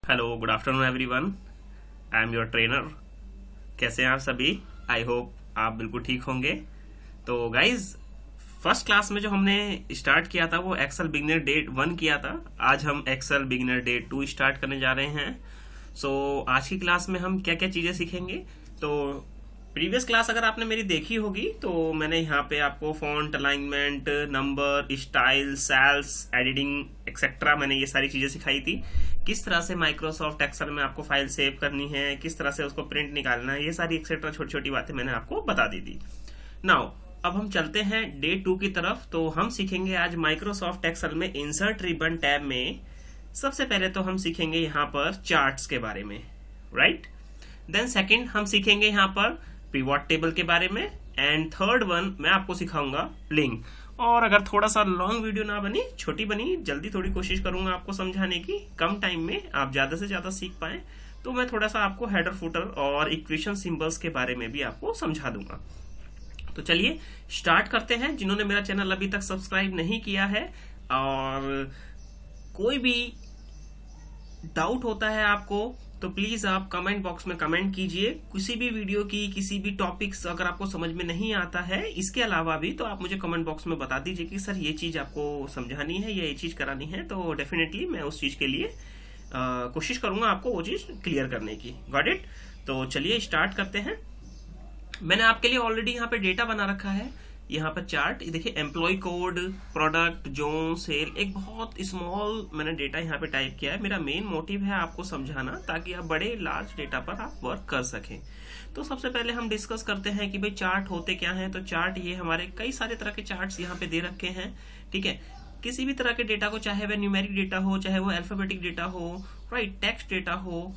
Hello, good afternoon everyone. I am your trainer. कैसे हैं आप सभी? आई होप आप बिल्कुल ठीक होंगे। तो गाइज, फर्स्ट क्लास में जो हमने स्टार्ट किया था वो एक्सेल बिगिनर डे 1 किया था। आज हम एक्सेल बिगिनर डे 2 स्टार्ट करने जा रहे हैं। आज की क्लास में हम क्या क्या चीजें सीखेंगे। तो प्रीवियस क्लास अगर आपने मेरी देखी होगी तो मैंने यहाँ पे आपको font, alignment, number, style, cells, editing etcetera मैंने ये सारी चीजें सिखाई थी। किस तरह से माइक्रोसॉफ्ट एक्सेल में आपको फाइल सेव करनी है, किस तरह से उसको प्रिंट निकालना है, ये सारी एक्सेट्रा छोटी छोटी बातें मैंने आपको बता दी थी। नाउ अब हम चलते हैं डे 2 की तरफ। तो हम सीखेंगे आज माइक्रोसॉफ्ट एक्सेल में इंसर्ट रिबन टैब में सबसे पहले तो हम सीखेंगे यहाँ पर चार्ट्स के बारे में, राइट। देन सेकंड हम सीखेंगे यहाँ पर पिवट टेबल के बारे में। एंड थर्ड वन मैं आपको सिखाऊंगा लिंक। और अगर थोड़ा सा लॉन्ग वीडियो ना बनी, छोटी बनी, जल्दी थोड़ी कोशिश करूंगा आपको समझाने की, कम टाइम में आप ज्यादा से ज्यादा सीख पाए, तो मैं थोड़ा सा आपको हेडर फुटर और इक्वेशन सिंबल्स के बारे में भी आपको समझा दूंगा। तो चलिए स्टार्ट करते हैं। जिन्होंने मेरा चैनल अभी तक सब्सक्राइब नहीं किया है और कोई भी डाउट होता है आपको तो प्लीज आप कमेंट बॉक्स में कमेंट कीजिए। किसी भी वीडियो की किसी भी टॉपिक्स अगर आपको समझ में नहीं आता है, इसके अलावा भी, तो आप मुझे कमेंट बॉक्स में बता दीजिए कि सर ये चीज आपको समझानी है या ये चीज करानी है। तो डेफिनेटली मैं उस चीज के लिए कोशिश करूंगा आपको वो चीज क्लियर करने की। Got it? तो चलिए स्टार्ट करते हैं। मैंने आपके लिए ऑलरेडी यहाँ पे डेटा बना रखा है। यहाँ पर चार्ट देखिए, employ code, product, zone, sale, एक बहुत स्मॉल मैंने डेटा यहाँ पे टाइप किया है। मेरा मेन मोटिव है आपको समझाना, ताकि आप बड़े लार्ज डेटा पर आप वर्क कर सकें। तो सबसे पहले हम डिस्कस करते हैं कि भाई चार्ट होते क्या हैं। तो चार्ट ये हमारे कई सारे तरह के चार्ट्स यहाँ पे दे रखे हैं, ठीक है। किसी भी तरह के डेटा को, चाहे वह न्यूमेरिक डेटा हो, चाहे वो अल्फाबेटिक डेटा हो, राइट, टेक्स्ट डेटा हो,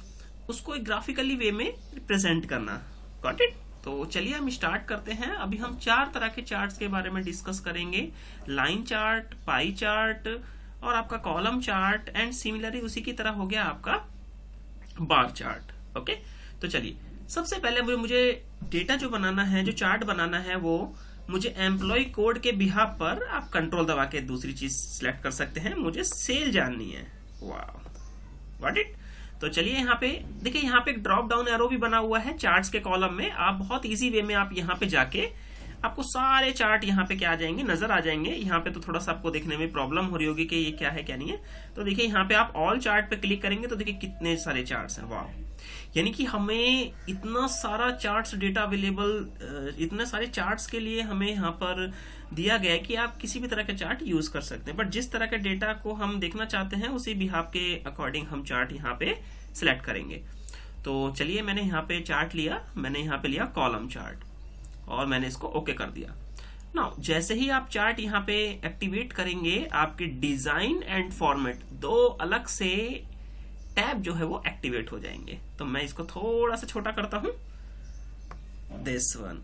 उसको एक ग्राफिकली वे में रिप्रेजेंट करना। Got it? तो चलिए हम स्टार्ट करते हैं। अभी हम 4 तरह के चार्ट्स के बारे में डिस्कस करेंगे। लाइन चार्ट, पाई चार्ट और आपका कॉलम चार्ट, एंड सिमिलरली उसी की तरह हो गया आपका बार चार्ट। ओके, तो चलिए सबसे पहले मुझे डेटा जो बनाना है, जो चार्ट बनाना है, वो मुझे एम्प्लॉय कोड के बिहाफ पर आप कंट्रोल दबा के दूसरी चीज सिलेक्ट कर सकते हैं। मुझे सेल जाननी है। वाह, गॉट इट? तो चलिए यहाँ पे देखिए, यहाँ पे एक ड्रॉप डाउन एरो भी बना हुआ है चार्ट्स के कॉलम में। आप बहुत इजी वे में आप यहाँ पे जाके आपको सारे चार्ट यहाँ पे क्या आ जाएंगे, नजर आ जाएंगे। यहाँ पे तो थोड़ा सा आपको देखने में प्रॉब्लम हो रही होगी कि ये क्या है क्या नहीं है। तो देखिए यहाँ पे आप ऑल चार्ट पे क्लिक करेंगे तो देखिए कितने सारे चार्ट्स हैं। वाह, यानी कि हमें इतना सारा चार्ट्स डेटा अवेलेबल, इतने सारे चार्ट्स के लिए हमें यहाँ पर दिया गया है कि आप किसी भी तरह के चार्ट यूज कर सकते हैं। बट जिस तरह के डेटा को हम देखना चाहते हैं उसी बिहाफ के अकॉर्डिंग हम चार्ट यहाँ पे सिलेक्ट करेंगे। तो चलिए मैंने यहाँ पे चार्ट लिया, मैंने यहाँ पे लिया कॉलम चार्ट और मैंने इसको ओके कर दिया। नाउ जैसे ही आप चार्ट यहाँ पे एक्टिवेट करेंगे, आपके डिजाइन एंड फॉर्मेट 2 अलग से टैब जो है वो एक्टिवेट हो जाएंगे। तो मैं इसको थोड़ा सा छोटा करता हूं, this one.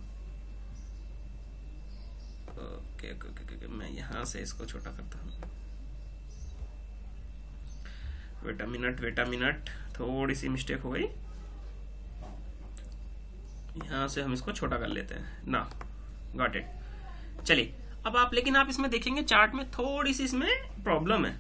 Okay okay okay, मैं यहां से इसको छोटा करता हूं। वेट अ मिनट, थोड़ी सी मिस्टेक हो गई। यहां से हम इसको छोटा कर लेते हैं ना। Got it? चलिए अब आप, लेकिन आप इसमें देखेंगे चार्ट में थोड़ी सी इसमें प्रॉब्लम है।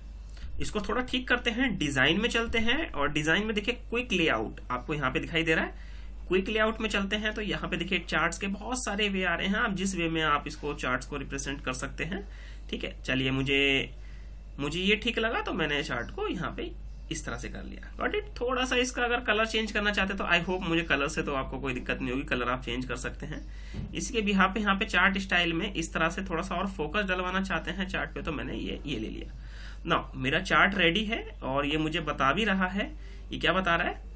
इसको थोड़ा ठीक करते हैं। डिजाइन में चलते हैं और डिजाइन में देखिए क्विक लेआउट आपको यहाँ पे दिखाई दे रहा है। क्विक लेआउट में चलते हैं तो यहाँ पे देखिए चार्ट्स के बहुत सारे वे आ रहे हैं। आप जिस वे में आप इसको चार्ट्स को रिप्रेजेंट कर सकते हैं, ठीक है। चलिए मुझे ये ठीक लगा तो मैंने चार्ट को यहाँ पे इस तरह से कर लिया। Got it? थोड़ा सा इसका अगर कलर चेंज करना चाहते हैं तो आई होप मुझे कलर से तो आपको कोई दिक्कत नहीं होगी, कलर आप चेंज कर सकते हैं। इसके भी यहाँ पे चार्ट स्टाइल में इस तरह से थोड़ा सा और फोकस डलवाना चाहते हैं चार्ट पे, तो मैंने ये ले लिया। नाउ मेरा चार्ट रेडी है और ये मुझे बता भी रहा है। ये क्या बता रहा है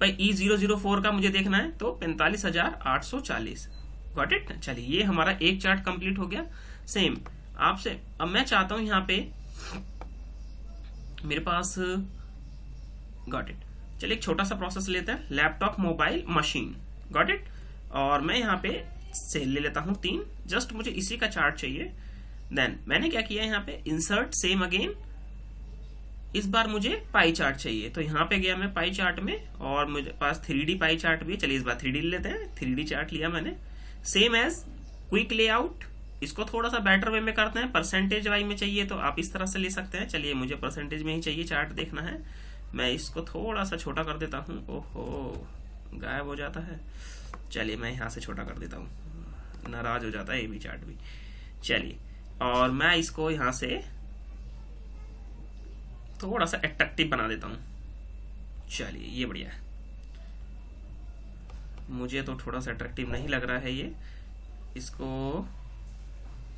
भाई? E004 का मुझे देखना है तो 45,840। Got it? चलिए ये हमारा एक चार्ट कंप्लीट हो गया। सेम आपसे अब मैं चाहता हूं यहाँ पे मेरे पास, गॉट इट, चलिए एक छोटा सा प्रोसेस लेते हैं, laptop, mobile, machine. Got it? और मैं यहाँ पे सेल ले लेता हूं 3। जस्ट मुझे इसी का चार्ट चाहिए। देन मैंने क्या किया, यहाँ पे इंसर्ट सेम अगेन, इस बार मुझे पाई चार्ट चाहिए। तो यहाँ पे गया मैं पाई चार्ट में और मुझे पास 3D पाई चार्ट भी है। चलिए इस बार 3D ले लेते हैं। 3D चार्ट लिया मैंने। सेम एज क्विक लेआउट इसको थोड़ा सा बेटर वे में करते हैं, परसेंटेज वाई में चाहिए तो आप इस तरह से ले सकते हैं। चलिए मुझे परसेंटेज में ही चाहिए, चार्ट देखना है। मैं इसको थोड़ा सा छोटा कर देता हूँ। ओहो, गायब हो जाता है। चलिए मैं यहाँ से छोटा कर देता हूँ, नाराज हो जाता है ये भी चार्ट भी। चलिए, और मैं इसको यहाँ से थोड़ा सा अट्रैक्टिव बना देता हूँ। चलिए ये बढ़िया है, मुझे तो थोड़ा सा अट्रैक्टिव नहीं लग रहा है ये, इसको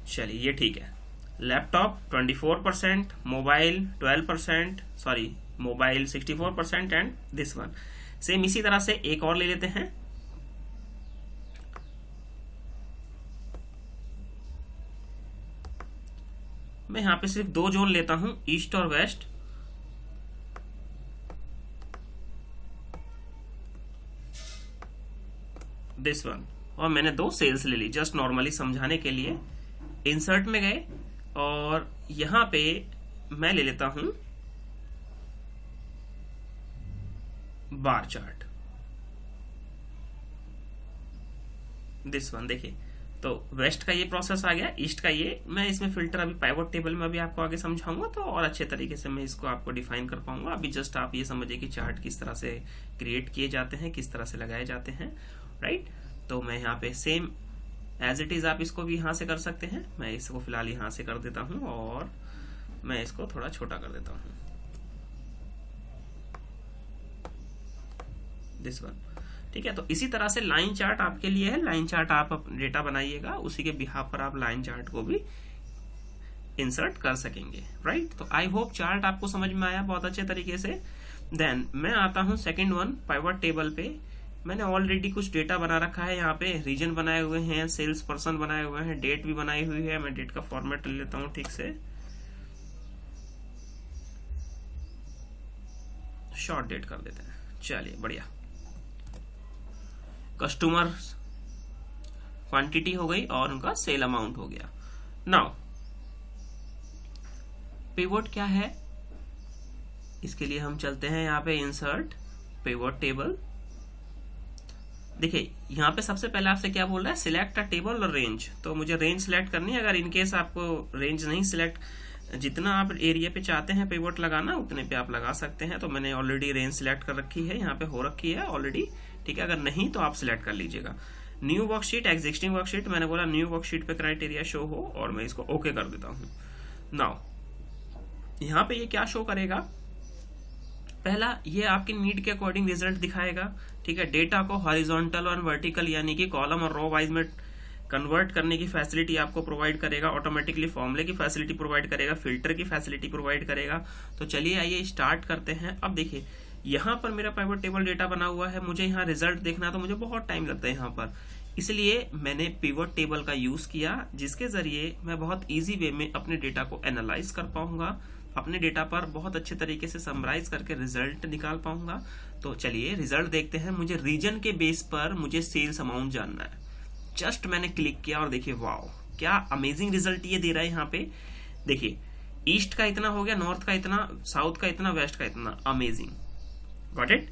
चलिए ये ठीक है। Laptop 24%, mobile 12%, sorry mobile 64% and this one same. इसी तरह से एक और ले लेते हैं। मैं यहां पे सिर्फ 2 जोन लेता हूं, ईस्ट और वेस्ट। दिस वन, और मैंने 2 सेल्स ले ली जस्ट नॉर्मली समझाने के लिए। इंसर्ट में गए और यहां पे मैं ले लेता हूं बार चार्ट, दिस वन। देखिए तो वेस्ट का ये प्रोसेस आ गया, ईस्ट का ये। मैं इसमें फिल्टर अभी पाइवट टेबल में अभी आपको आगे समझाऊंगा तो और अच्छे तरीके से मैं इसको आपको डिफाइन कर पाऊंगा। अभी जस्ट आप ये समझिए कि चार्ट किस तरह से क्रिएट किए जाते हैं, किस तरह से लगाए जाते हैं, राइट। तो मैं यहाँ पे सेम एज इट इज आप इसको भी यहां से कर सकते हैं। मैं इसको फिलहाल यहां से कर देता हूं और मैं इसको थोड़ा छोटा कर देता हूं, दिस वन। ठीक है, तो इसी तरह से लाइन चार्ट आपके लिए है। लाइन चार्ट आप डेटा बनाइएगा, उसी के बिहाफ पर आप लाइन चार्ट को भी इंसर्ट कर सकेंगे, राइट। तो आई होप चार्ट आपको समझ में आया बहुत अच्छे तरीके से। देन मैं आता हूं सेकंड वन, पाइवट टेबल पे। मैंने ऑलरेडी कुछ डेटा बना रखा है, यहाँ पे रीजन बनाए हुए हैं, सेल्स पर्सन बनाए हुए हैं, डेट भी बनाई हुई है। मैं डेट का फॉर्मेट ले लेता हूँ ठीक से, शॉर्ट डेट कर देते हैं। चलिए बढ़िया, कस्टमर क्वांटिटी हो गई और उनका सेल अमाउंट हो गया। नाउ पिवोट क्या है, इसके लिए हम चलते हैं यहाँ पे इंसर्ट पिवोट टेबल। देखिए यहाँ पे सबसे पहले आपसे क्या बोल रहा है, सिलेक्ट अ टेबल और रेंज। तो मुझे रेंज सिलेक्ट करनी है। अगर इनकेस आपको रेंज नहीं सिलेक्ट, जितना आप एरिया पे चाहते हैं पिवोट लगाना उतने पे आप लगा सकते हैं। तो मैंने ऑलरेडी रेंज सिलेक्ट कर रखी है, यहाँ पे हो रखी है ऑलरेडी, ठीक है। अगर नहीं तो आप सिलेक्ट कर लीजिएगा। न्यू वर्कशीट, एग्जिस्टिंग वर्कशीट, मैंने बोला न्यू वर्कशीट पे क्राइटेरिया शो हो और मैं इसको ओके कर देता हूँ। नाउ यहाँ पे ये क्या शो करेगा, पहला ये आपकी नीड के अकॉर्डिंग रिजल्ट दिखाएगा, ठीक है। डेटा को हॉरिजॉन्टल और वर्टिकल यानी कि कॉलम और रो वाइज में कन्वर्ट करने की फैसिलिटी आपको प्रोवाइड करेगा, ऑटोमेटिकली फॉर्मूले की फैसिलिटी प्रोवाइड करेगा, फिल्टर की फैसिलिटी प्रोवाइड करेगा। तो चलिए आइए स्टार्ट करते हैं। अब देखिए यहाँ पर मेरा पाइवट टेबल डेटा बना हुआ है, मुझे यहाँ रिजल्ट देखना तो मुझे बहुत टाइम लगता है यहाँ पर, इसलिए मैंने पिवट टेबल का यूज किया, जिसके जरिए मैं बहुत इजी वे में अपने डेटा को एनालाइज कर पाऊंगा, अपने डेटा पर बहुत अच्छे तरीके से समराइज करके रिजल्ट निकाल पाऊंगा। तो चलिए रिजल्ट देखते हैं। मुझे रीजन के बेस पर मुझे सेल्स अमाउंट जानना है। जस्ट मैंने क्लिक किया और देखिए वाओ क्या अमेजिंग रिजल्ट ये दे रहा है। यहाँ पे देखिए ईस्ट का इतना हो गया, नॉर्थ का इतना, साउथ का इतना, वेस्ट का इतना, अमेजिंग, गॉट इट।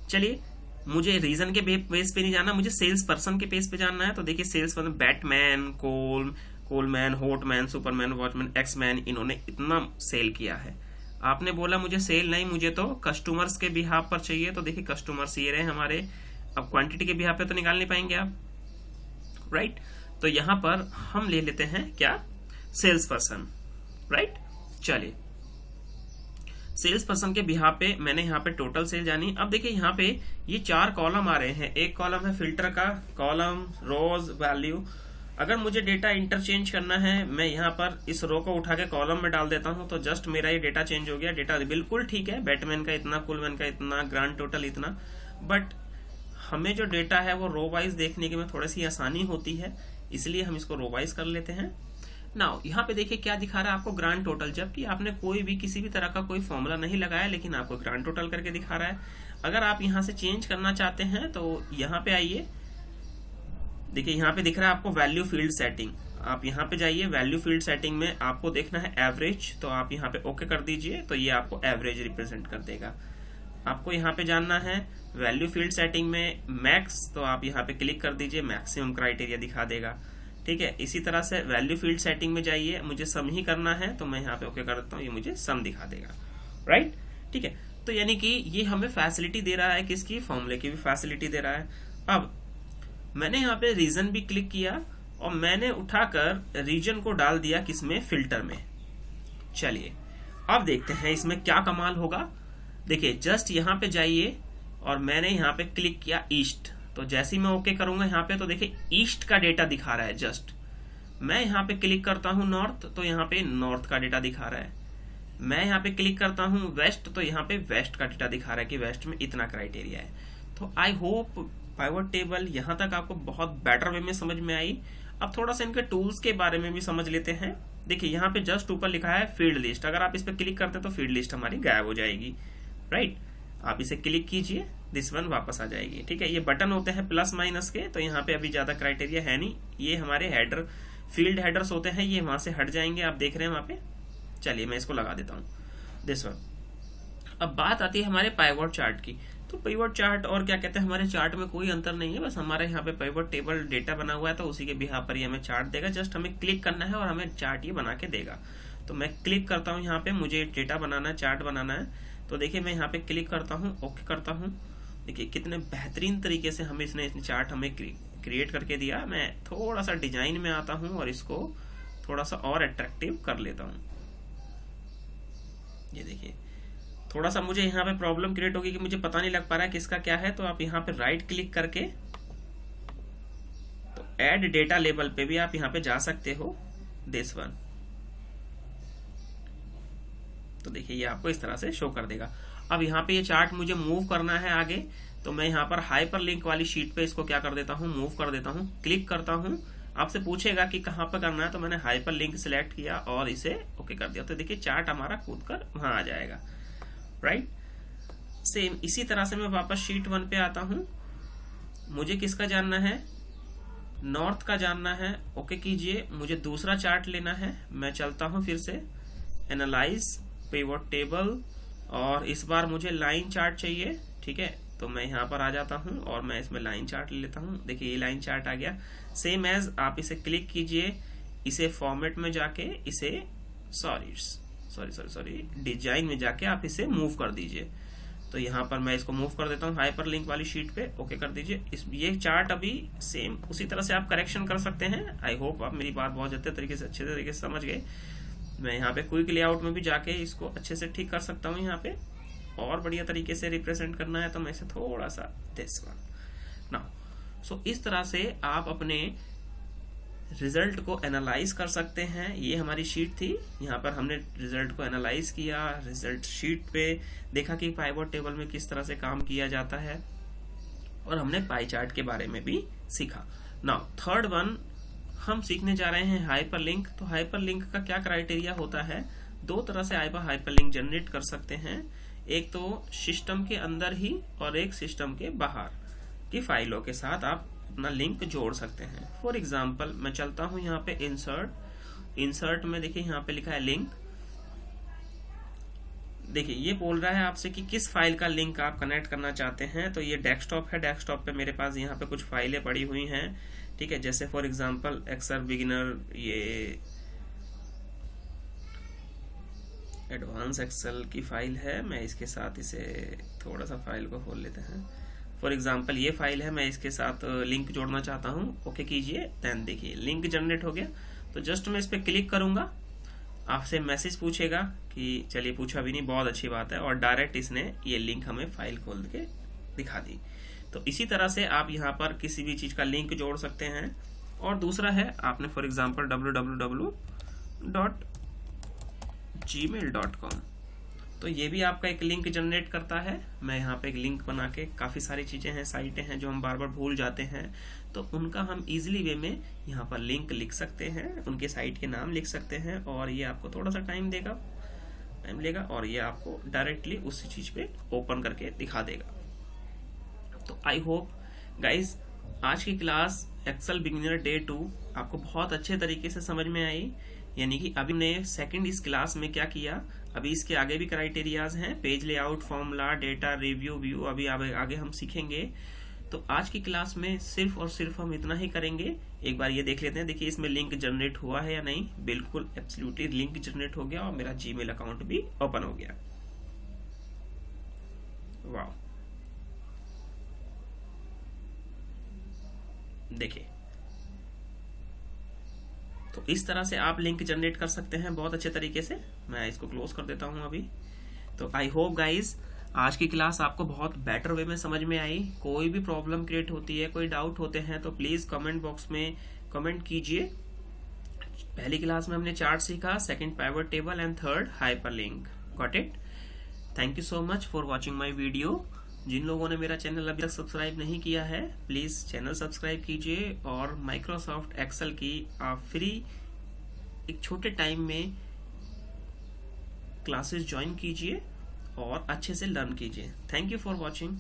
चलिए मुझे रीजन के बेस पे नहीं जाना, मुझे सेल्स पर्सन के बेस पे जानना है। तो देखिए sales person Batman, Coleman, Hotman, Superman, Watchman, Axman, इन्होंने इतना सेल किया है। आपने बोला मुझे सेल नहीं, मुझे तो कस्टमर्स के बिहाफ पर चाहिए। तो देखिए कस्टमर्स ये रहे हमारे। अब क्वांटिटी के बिहाफ पे तो निकाल नहीं पाएंगे आप, राइट। तो यहां पर हम ले लेते हैं क्या, सेल्स पर्सन, राइट। चलिए सेल्स पर्सन के बिहाफ पे मैंने यहाँ पे टोटल सेल जानी। अब देखिए यहाँ पे ये 4 कॉलम आ रहे हैं। एक कॉलम है फिल्टर का, कॉलम, रोज, वैल्यू। अगर मुझे डेटा इंटरचेंज करना है, मैं यहाँ पर इस रो को उठा के कॉलम में डाल देता हूँ, तो जस्ट मेरा ये डेटा चेंज हो गया। डेटा बिल्कुल ठीक है, बैटमैन का इतना, कोलमैन का इतना, ग्रांड टोटल इतना, बट हमें जो डेटा है वो रो वाइज देखने के में थोड़ी सी आसानी होती है, इसलिए हम इसको रो वाइज कर लेते हैं। नाउ यहाँ पे देखिए क्या दिखा रहा है आपको, ग्रांड टोटल, जबकि आपने कोई भी किसी भी तरह का कोई फॉर्मूला नहीं लगाया, लेकिन आपको ग्रांड टोटल करके दिखा रहा है। अगर आप यहाँ से चेंज करना चाहते हैं तो यहाँ पे आइए, देखिए यहाँ पे दिख रहा है आपको वैल्यू फील्ड सेटिंग। आप यहाँ पे जाइए, वैल्यू फील्ड सेटिंग में आपको देखना है एवरेज, तो आप यहाँ पे ओके कर दीजिए, तो ये आपको एवरेज रिप्रेजेंट कर देगा। आपको यहाँ पे जानना है वैल्यू फील्ड सेटिंग में मैक्स, तो आप यहाँ पे क्लिक कर दीजिए, मैक्सिमम क्राइटेरिया दिखा देगा, ठीक है। इसी तरह से वैल्यू फील्ड सेटिंग में जाइए, मुझे सम ही करना है तो मैं यहाँ पे ओके कर देता हूँ, ये मुझे सम दिखा देगा, राइट। ठीक है, तो यानी कि ये हमें फैसिलिटी दे रहा है, किसकी, फॉर्मूले की भी फैसिलिटी दे रहा है। अब मैंने यहाँ पे रीजन भी क्लिक किया और मैंने उठाकर रीजन को डाल दिया किसमें, फिल्टर में। चलिए अब देखते हैं इसमें क्या कमाल होगा। देखिए जस्ट यहाँ पे जाइए और मैंने यहाँ पे क्लिक किया ईस्ट, तो जैसे ही मैं ओके करूंगा यहाँ पे तो देखिए ईस्ट का डेटा दिखा रहा है। जस्ट मैं यहाँ पे क्लिक करता हूँ नॉर्थ, तो यहाँ पे नॉर्थ का डेटा दिखा रहा है। मैं यहाँ पे क्लिक करता हूँ वेस्ट, तो यहाँ पे वेस्ट का डेटा दिखा रहा है कि वेस्ट में इतना क्राइटेरिया है। तो आई होप पाइवट टेबल यहाँ तक आपको बहुत बेटर वे में समझ में आई। अब थोड़ा सा इनके टूल्स के बारे में भी समझ लेते हैं। देखिए यहाँ पे जस्ट ऊपर लिखा है फील्ड लिस्ट, अगर आप इस पे क्लिक करते हैं तो फील्ड लिस्ट हमारी गायब हो जाएगी, राइट। आप इसे क्लिक कीजिए, दिस वन वापस आ जाएगी, ठीक है। ये बटन होते हैं प्लस माइनस के, तो यहाँ पे अभी ज्यादा क्राइटेरिया है नहीं। ये हमारे हेडर, फील्ड हेडर्स होते हैं, ये वहां से हट जाएंगे, आप देख रहे हैं वहां पे। चलिए मैं इसको लगा देता हूँ, दिस वन। अब बात आती है हमारे पाइवट चार्ट की। तो पाइवट चार्ट और क्या कहते हैं, हमारे चार्ट में कोई अंतर नहीं है, बस हमारे यहाँ पे पाइवट टेबल डेटा बना हुआ है तो उसी के बिहाफ पर ही हमें चार्ट देगा। जस्ट हमें क्लिक करना है और हमें चार्ट ये बना के देगा। तो मैं क्लिक करता हूँ यहाँ पे, मुझे डेटा बनाना है, चार्ट बनाना है। तो देखिए मैं यहाँ पे क्लिक करता हूँ, ओके करता हूँ। देखिए कितने बेहतरीन तरीके से हमें इसने चार्ट हमें क्रिएट करके दिया। मैं थोड़ा सा डिजाइन में आता हूँ और इसको थोड़ा सा और अट्रैक्टिव कर लेता हूँ। ये देखिए थोड़ा सा मुझे यहाँ पे प्रॉब्लम क्रिएट होगी कि मुझे पता नहीं लग पा रहा है किसका क्या है। तो आप यहाँ पे राइट क्लिक करके तो ऐड डेटा लेबल पे भी आप यहाँ पे जा सकते हो, दिस वन। तो देखिए ये आपको इस तरह से शो कर देगा। अब यहाँ पे ये चार्ट मुझे मूव करना है आगे, तो मैं यहाँ पर हाइपर लिंक वाली शीट पे इसको क्या कर देता हूँ, मूव कर देता हूँ। क्लिक करता हूँ, आपसे पूछेगा कि कहाँ पर करना है, तो मैंने हाइपर लिंक सिलेक्ट किया और इसे ओके कर दिया। तो देखिए चार्ट हमारा कूद कर वहां आ जाएगा, राइट। सेम इसी तरह से मैं वापस शीट 1 पे आता हूं। मुझे किसका जानना है, नॉर्थ का जानना है, ओके कीजिए। मुझे दूसरा चार्ट लेना है, मैं चलता हूं फिर से एनालाइज पिवट टेबल, और इस बार मुझे लाइन चार्ट चाहिए, ठीक है। तो मैं यहाँ पर आ जाता हूं और मैं इसमें लाइन चार्ट ले लेता हूं। देखिए ये लाइन चार्ट आ गया। सेम एज आप इसे क्लिक कीजिए, इसे फॉर्मेट में जाके इसे सॉरी डिजाइन में जाके आप इसे मूव कर दीजिए। तो यहाँ पर मैं इसको मूव कर देता हूँ हाइपर लिंक वाली शीट पे, ओके कर दीजिए। ये चार्ट अभी सेम उसी तरह से आप करेक्शन कर सकते हैं। आई होप आप मेरी बात बहुत अच्छे तरीके से समझ गए। मैं यहाँ पे क्विक लेआउट में भी जाके इसको अच्छे से ठीक कर सकता हूँ। यहाँ पे और बढ़िया तरीके से रिप्रेजेंट करना है तो मैं इसे थोड़ा सा दिस वन नाउ। सो इस तरह से आप अपने रिजल्ट को एनालाइज कर सकते हैं। ये हमारी शीट थी, यहाँ पर हमने रिजल्ट को एनालाइज किया, रिजल्ट शीट पे देखा कि पाइवट टेबल में किस तरह से काम किया जाता है, और हमने पाई चार्ट के बारे में भी सीखा। नाउ थर्ड वन हम सीखने जा रहे हैं हाइपर लिंक। तो हाइपर लिंक का क्या क्राइटेरिया होता है, दो तरह से आप हाइपर लिंक जनरेट कर सकते हैं। एक तो सिस्टम के अंदर ही और एक सिस्टम के बाहर की फाइलों के साथ आप अपना लिंक जोड़ सकते हैं। फॉर एग्जाम्पल मैं चलता हूं यहाँ पे इंसर्ट में, देखिए यहाँ पे लिखा है लिंक। देखिए ये बोल रहा है आपसे कि किस फाइल का लिंक आप कनेक्ट करना चाहते हैं। तो ये डेस्कटॉप है, डेस्कटॉप पे मेरे पास यहाँ पे कुछ फाइलें पड़ी हुई हैं, ठीक है। जैसे फॉर एग्जाम्पल एक्सेल बिगिनर, ये एडवांस एक्सेल की फाइल है। मैं इसके साथ इसे थोड़ा सा फाइल को खोल लेते हैं। फॉर एग्जाम्पल ये फाइल है, मैं इसके साथ लिंक जोड़ना चाहता हूँ, ओके कीजिए। देन देखिए लिंक जनरेट हो गया। तो जस्ट मैं इस पर क्लिक करूंगा, आपसे मैसेज पूछेगा कि चलिए पूछा भी नहीं, बहुत अच्छी बात है, और डायरेक्ट इसने ये लिंक हमें फाइल खोल के दिखा दी। तो इसी तरह से आप यहाँ पर किसी भी चीज का लिंक जोड़ सकते हैं। और दूसरा है, आपने फॉर एग्जाम्पल www.gmail.com, तो ये भी आपका एक लिंक जनरेट करता है। मैं यहाँ पे एक लिंक बना के, काफी सारी चीजें हैं, साइटें हैं जो हम बार बार भूल जाते हैं, तो उनका हम इजीली वे में यहाँ पर लिंक लिख सकते हैं, उनके साइट के नाम लिख सकते हैं, और ये आपको थोड़ा सा टाइम लेगा और ये आपको डायरेक्टली उसी चीज पे ओपन करके दिखा देगा। तो आई होप गाइज आज की क्लास एक्सेल बिगिनर डे 2 आपको बहुत अच्छे तरीके से समझ में आई। यानी कि अभी ने सेकंड इस क्लास में क्या किया, अभी इसके आगे भी क्राइटेरियाज हैं, page layout, formula, data, review, view, अभी आगे हम सीखेंगे। तो आज की क्लास में सिर्फ और सिर्फ हम इतना ही करेंगे। एक बार ये देख लेते हैं, देखिए इसमें लिंक जनरेट हुआ है या नहीं। बिल्कुल एब्सोल्युटली लिंक जनरेट हो गया और मेरा जीमेल अकाउंट भी ओपन हो गया। वाह, देखिए तो इस तरह से आप लिंक जनरेट कर सकते हैं बहुत अच्छे तरीके से। मैं इसको क्लोज कर देता हूं अभी। तो आई होप गाइज आज की क्लास आपको बहुत बेटर वे में समझ में आई। कोई भी प्रॉब्लम क्रिएट होती है, कोई डाउट होते हैं तो प्लीज कमेंट बॉक्स में कमेंट कीजिए। पहली क्लास में हमने चार्ट सीखा, second pivot table and third hyperlink. Got it. Thank you so much for watching my video. जिन लोगों ने मेरा चैनल अभी तक सब्सक्राइब नहीं किया है प्लीज चैनल सब्सक्राइब कीजिए और माइक्रोसॉफ्ट एक्सेल की आप फ्री एक छोटे टाइम में क्लासेस ज्वाइन कीजिए और अच्छे से लर्न कीजिए। Thank you for watching.